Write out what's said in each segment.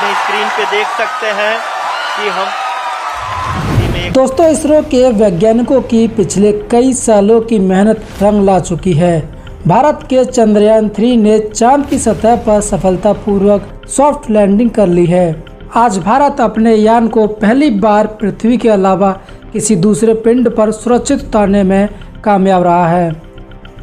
अपनी स्क्रीन पे देख सकते हैं कि हम दोस्तों, इसरो के वैज्ञानिकों की पिछले कई सालों की मेहनत रंग ला चुकी है। भारत के चंद्रयान 3 ने चांद की सतह पर सफलतापूर्वक सॉफ्ट लैंडिंग कर ली है। आज भारत अपने यान को पहली बार पृथ्वी के अलावा किसी दूसरे पिंड पर सुरक्षित उतारने में कामयाब रहा है।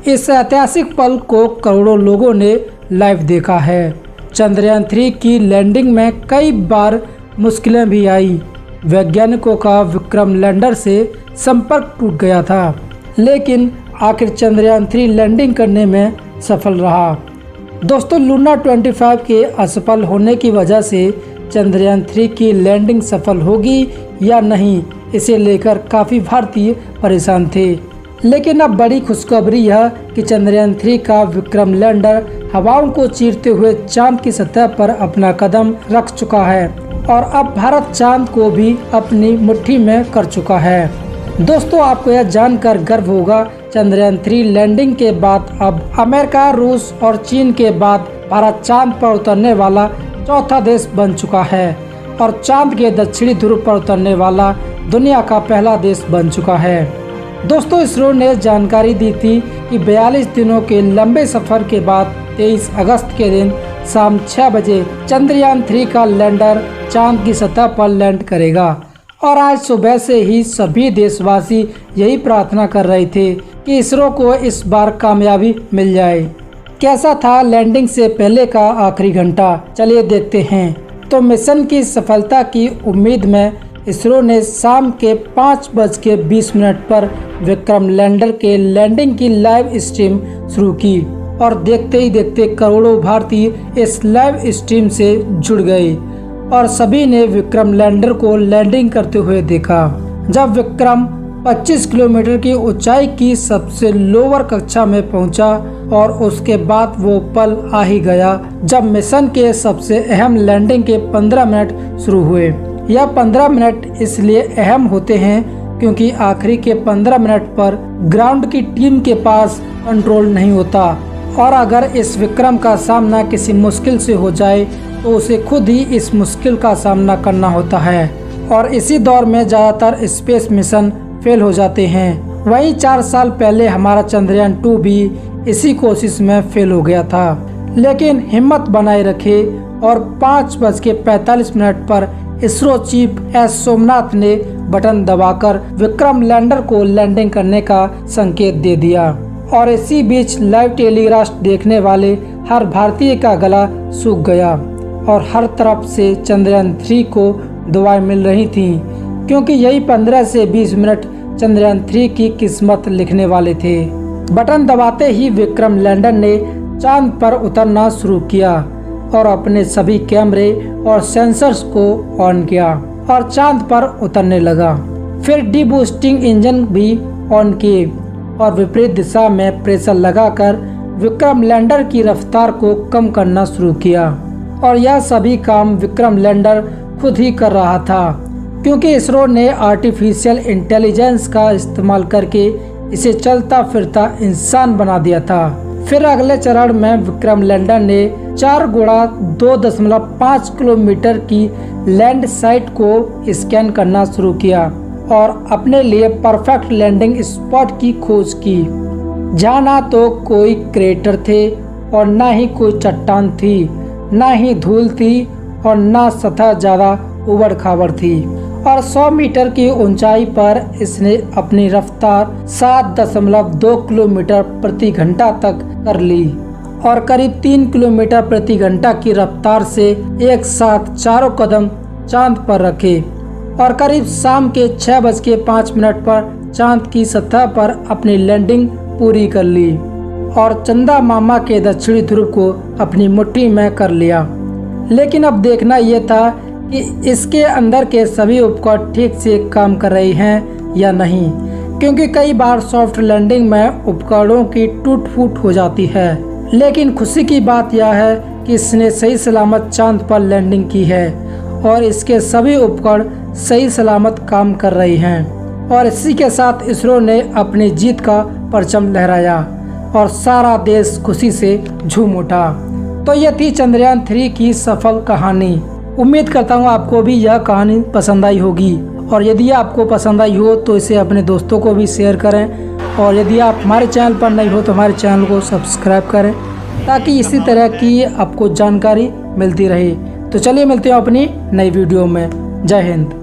इस ऐतिहासिक पल को करोड़ों लोगों ने लाइव देखा है। चंद्रयान 3 की लैंडिंग में कई बार मुश्किलें भी आई। वैज्ञानिकों का विक्रम लैंडर से संपर्क टूट गया था, लेकिन आखिर चंद्रयान 3 लैंडिंग करने में सफल रहा। दोस्तों, लूना 25 के असफल होने की वजह से चंद्रयान 3 की लैंडिंग सफल होगी या नहीं, इसे लेकर काफ़ी भारतीय परेशान थे। लेकिन अब बड़ी खुशखबरी है कि चंद्रयान 3 का विक्रम लैंडर हवाओं को चीरते हुए चांद की सतह पर अपना कदम रख चुका है और अब भारत चांद को भी अपनी मुट्ठी में कर चुका है। दोस्तों, आपको यह जानकर गर्व होगा, चंद्रयान 3 लैंडिंग के बाद अब अमेरिका, रूस और चीन के बाद भारत चांद पर उतरने वाला चौथा देश बन चुका है और चांद के दक्षिणी ध्रुव पर उतरने वाला दुनिया का पहला देश बन चुका है। दोस्तों, इसरो ने जानकारी दी थी कि 42 दिनों के लंबे सफर के बाद 23 अगस्त के दिन शाम 6 बजे चंद्रयान 3 का लैंडर चांद की सतह पर लैंड करेगा और आज सुबह से ही सभी देशवासी यही प्रार्थना कर रहे थे कि इसरो को इस बार कामयाबी मिल जाए। कैसा था लैंडिंग से पहले का आखिरी घंटा, चलिए देखते हैं। तो मिशन की सफलता की उम्मीद में इसरो ने शाम के 5:20 पर विक्रम लैंडर के लैंडिंग की लाइव स्ट्रीम शुरू की और देखते ही देखते करोड़ों भारतीय इस लाइव स्ट्रीम से जुड़ गए और सभी ने विक्रम लैंडर को लैंडिंग करते हुए देखा। जब विक्रम 25 किलोमीटर की ऊंचाई की सबसे लोअर कक्षा में पहुंचा और उसके बाद वो पल आ ही गया जब मिशन के सबसे अहम लैंडिंग के 15 मिनट शुरू हुए। यह 15 मिनट इसलिए अहम होते हैं क्योंकि आखिरी के 15 मिनट पर ग्राउंड की टीम के पास कंट्रोल नहीं होता और अगर इस विक्रम का सामना किसी मुश्किल से हो जाए तो उसे खुद ही इस मुश्किल का सामना करना होता है और इसी दौर में ज़्यादातर स्पेस मिशन फेल हो जाते हैं। वहीं 4 साल पहले हमारा चंद्रयान 2 भी इसी कोशिश में फेल हो गया था, लेकिन हिम्मत बनाए रखे और 5:45 पर इसरो चीफ एस सोमनाथ ने बटन दबाकर विक्रम लैंडर को लैंडिंग करने का संकेत दे दिया और इसी बीच लाइव टेलीकास्ट देखने वाले हर भारतीय का गला सूख गया और हर तरफ से चंद्रयान 3 को दुआएं मिल रही थीं, क्योंकि यही 15 से 20 मिनट चंद्रयान 3 की किस्मत लिखने वाले थे। बटन दबाते ही विक्रम लैंडर ने चांद पर उतरना शुरू किया और अपने सभी कैमरे और सेंसर्स को ऑन किया और चांद पर उतरने लगा। फिर डीबूस्टिंग इंजन भी ऑन किए और विपरीत दिशा में प्रेशर लगाकर विक्रम लैंडर की रफ्तार को कम करना शुरू किया और यह सभी काम विक्रम लैंडर खुद ही कर रहा था, क्योंकि इसरो ने आर्टिफिशियल इंटेलिजेंस का इस्तेमाल करके इसे चलता फिरता इंसान बना दिया था। फिर अगले चरण में विक्रम लैंडर ने 4 गुणा 2.5 किलोमीटर की लैंड साइट को स्कैन करना शुरू किया और अपने लिए परफेक्ट लैंडिंग स्पॉट की खोज की, जहाँ ना तो कोई क्रेटर थे और ना ही कोई चट्टान थी, ना ही धूल थी और ना सतह ज्यादा उबड़ खाबड़ थी और 100 मीटर की ऊंचाई पर इसने अपनी रफ्तार 7.2 किलोमीटर प्रति घंटा तक कर ली और करीब 3 किलोमीटर प्रति घंटा की रफ्तार से एक साथ चारों कदम चांद पर रखे और करीब शाम के 6:05 पर चांद की सतह पर अपनी लैंडिंग पूरी कर ली और चंदा मामा के दक्षिणी ध्रुव को अपनी मुट्ठी में कर लिया। लेकिन अब देखना यह था कि इसके अंदर के सभी उपकरण ठीक से काम कर रहे हैं या नहीं, क्योंकि कई बार सॉफ्ट लैंडिंग में उपकरणों की टूट फूट हो जाती है। लेकिन खुशी की बात यह है कि इसने सही सलामत चांद पर लैंडिंग की है और इसके सभी उपकरण सही सलामत काम कर रहे हैं और इसी के साथ इसरो ने अपनी जीत का परचम लहराया और सारा देश खुशी से झूम उठा। तो यह थी चंद्रयान 3 की सफल कहानी। उम्मीद करता हूँ आपको भी यह कहानी पसंद आई होगी, और यदि आपको पसंद आई हो तो इसे अपने दोस्तों को भी शेयर करें, और यदि आप हमारे चैनल पर नए हो तो हमारे चैनल को सब्सक्राइब करें ताकि इसी तरह की आपको जानकारी मिलती रहे। तो चलिए मिलते हैं अपनी नई वीडियो में। जय हिंद।